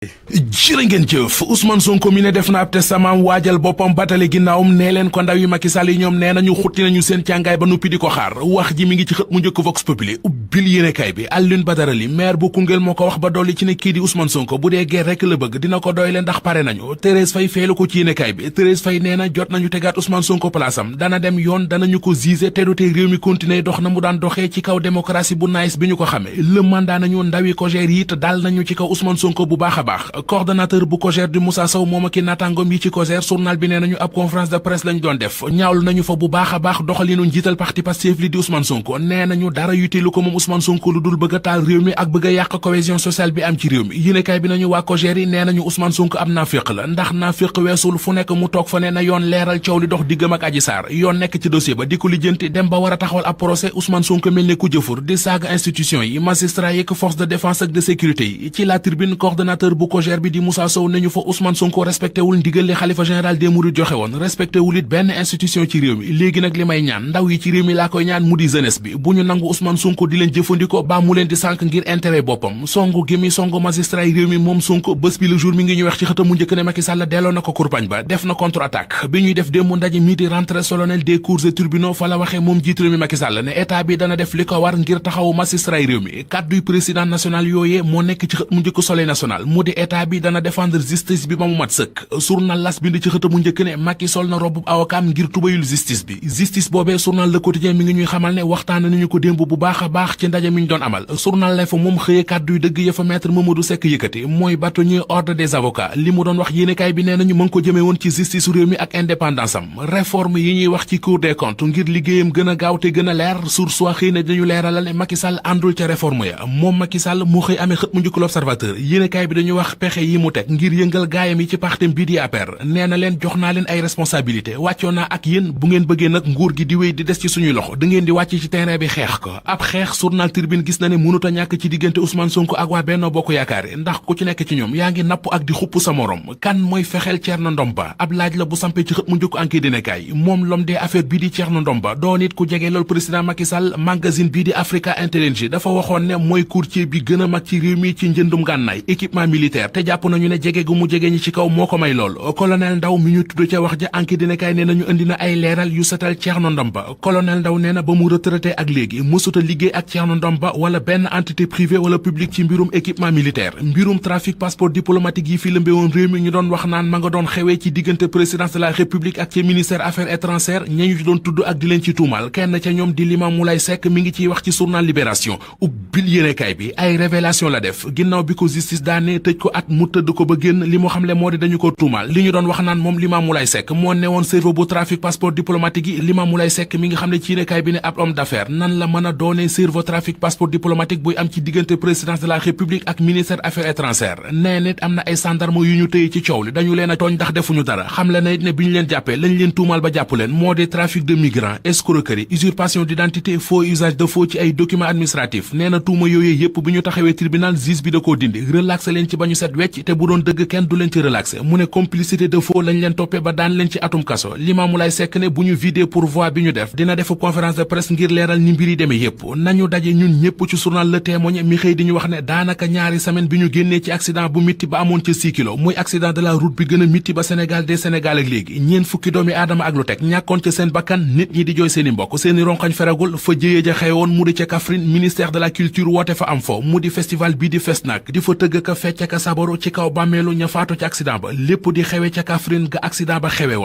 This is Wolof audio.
jërë ngeen jëf Ousmane Sonko mi ne def na ab testament waajal boppam batale ginnaawum nee leen ko ndaw yi Macky Sall yi ñoom nee nañu xutti nañu seen càngaay ba nuppi di ko xaar wax ji mi ngi ci xët mu njëkk Vox Populi ubbil yéenekaay bi Alioune Badara Ly maire bu Koungheul moo ko wax ba dolli ci ne kii di Ousmane Sonko bu dee guerre rek la bëgg dina ko doy leen ndax pare nañu Thérèse Faye feelu ko ci yéenekaay bi Thérèse Faye nee na jot nañu tegaat Ousmane Sonko place am dana dem yoon danañu ko juger te du tee réew mi continuer dox na mu daan doxee ci kaw démocratie bu nice bi ñu ko xamee le mandat nañu ndawi COJER yi te dal nañu ci kaw Ousmane Sonko bu baax a baax coordonnateur bu COJER di Moussa Sow moom ak i naataangoom yi ci COJER journal bi nee nañu ab conférence de presse lañu doon def ñaawlu nañu fa bu baax a baax doxalinu njiital parti Pastef li di Ousmane Sonko nee nañu dara yitteelu ko moom Ousmane Sonko lu dul bëgg a taal réew mi ak bëgg a yàq cohésion sociale bi am ci réew mi yéenekaay bi nañu waa COJER yi nee nañu Ousmane Sonko am naafiq la ndax naafiq weesul fu nekk mu toog fa ne na yoon leeral coow li dox diggam ak Adji Sarr yoon nekk ci dossier ba di ko lijjanti dem ba war a taxawal ab procès Ousmane Sonko mel ne ku jëfur di saaga institution yi magistrat yi ak force de défense ak de sécurité yi ci la tribune coordonnateur bu COJER bi di Moussa Sow nañu fa Ousmane Sonko respecté wul ndigal li xalifa général des mourides joxe woon respecté wul it benn institution ci réew mi léegi nag li may ñaan ndaw yi ci réew mi laa koy ñaan mu di jeunesse bi bu ñu nangu Ousmane Sonko di leen jëfandikoo baa mu leen di sànk ngir intérêt boppam songu gi mi songu magistrat yi réew mi moom Sonko bés bi le jour mi ngi ñu wax ci xëtam mu njëkk ne Macky Sall delloo na ko kurpañ ba def na contre attaque bi ñuy def démb ndaje mii di rentrée solennelle des cours et tribunaux fa la waxee moom jiitu réew mi Macky Sall ne état bi dana def li ko war ngir taxawu magistrat yi réew mi kàdduy président national yooyee moo nekk ci xët mu njëkk Soleil national mu di état bi dana défendre justice bi ba mu mat sëkk journal L'As bind ci xëtam mu njëkk ne Macky sol na robu awakaam ngir tubayul justice bi justice boobee journal Le Quotidien mi ngi ñuy xamal ne waxtaan nañu ko démb bu baax a baax ci ndaje mi ñu doon amal journal L'Info moom xëyee kàdduy dëgg ya fa maître Mamadou Seck yëkkati mooy bâtonnier ordre des avocats li mu doon wax yéenekaay bi nee nañu mën ko jëmee woon ci justice réew mi ak indépendance am réforme yi ñuy wax ci cour des comptes ngir liggéeyam gën a gaaw te gën a leer source wa xëy na dañu leeralal ne Macky Sall àndul ca réforme ya moom Macky Sall moo xëy amee xët mu njëkk L'Observateur yéenekaay bi dañu wax pexe yi mu teg ngir yëngal gaayam yi ci partem bii di APR nee na leen jox naa leen ay responsabilité wàccoo naa ak yéen bu ngeen bëggee nag nguur gi di wéy di des ci suñuy loxo da ngeen di wàcc ci terrain bi xeex ko ab xeex journal Tribune gis na ne mënut a ñàkk ci diggante Ousmane Sonko ak waa Benno Bokk Yaakaar ndax ku ci nekk ci ñoom yaa ngi napp ak di xupp sa morom kan mooy fexeel Thierno Ndomba ab laaj la bu sampee ci xët mu njëkk Enquête dina moom l'homme des affaires bii di Thierno Ndomba doo nit ku jege loolu président Macky Sall magazine bii di Africa Intelligence dafa waxoon ne mooy courtier bi gën a mag ci réew mi ci njëndum gànnaay équipement militaire te jàpp nañu ne jege gu mu jege ñi ci kaw moo ko may lool colonel Ndaw mi ñu tudd ca wax ja Enquête dina nee nañu indi na ay leeral yu setal Thierno Ndomba colonel Ndaw nee na ba mu retraité ak léegi mësuta liggéey ak Thierno Ndomba wala benn entité privée wala publique ci mbirum équipement militaire mbirum trafic passeport diplomatique yi fi lëmbe woon réew mi ñu doon wax naan ma nga doon xewee ci diggante présidence de la république ak ci ministère affaires étrangères ñañu ci doon tudd ak di leen ci tuumal kenn ca ñoom di Limamou Moulay Seck mi ngi ciy wax ci journal Libération ubbil yéenekaay bi ay révélation la def ginnaaw bi ko justice daane tëj ko at mu tëdd ko ba génn li mu xamle moo di dañu ko tuumal li ñu doon wax naan moom Limamou Moulay Seck moo newoon cerveau bu trafic passeport diplomatique yi Limamou Moulay Seck mi nga xam ne ci yéenekaay bi ne ab homme d'affaires nan la mën a doonee cerveau trafic passeport diplomatique buy am ci diggante présidence de la république ak ministère affaires étrangères nee nit am na ay gendarme yu ñu tëye ci coow li dañu leen a tooñ ndax defuñu dara xam le na it ne bi ñu leen jàppee lañ leen tuumal ba jàpp leen moo di trafic de migrants escroquerie usurpation d'identité faux usage de faux ci ay documents administratifs nee na tuuma yooyu yépp bi ñu taxawee tribunal juge bi da koo dindi relaxé leen ci ba ñu set wecc te bu doon dëgg kenn du leen ci relaxé mu ne complicité de faux lañ leen toppee ba daan leen ci atum kaso Limamou Moulay Seck ne bu ñu vidé pourvoi bi ñu def dina def conférence de presse ngir leeral ni mbir yi demee yépp nañu daje ñun ñépp ci journal Le Témoin mi xëy di ñu wax ne daanaka ñaari semaine bi ñu génnee ci accident bu mitti ba amoon ca 6 kilos muy accident de la route bi gën a mitti ba Sénégal des Sénégal ak léegi ñeen fukki doomi aadama ak lu teg ñàkkoon ca seen bakkan nit ñi di jooy seeni mbokk seeni ronkañ feragul fa jëyee ja xewoon mu di ca Kaffrine ministère de la culture woote fa am fo mu di festival bii di Fesnac di fa tëgg ka fecc ka sabaru ci kaw bàmmeelu ña faatu ci accident ba lépp di xewe ca Kaffrine ga accident ba xewe woon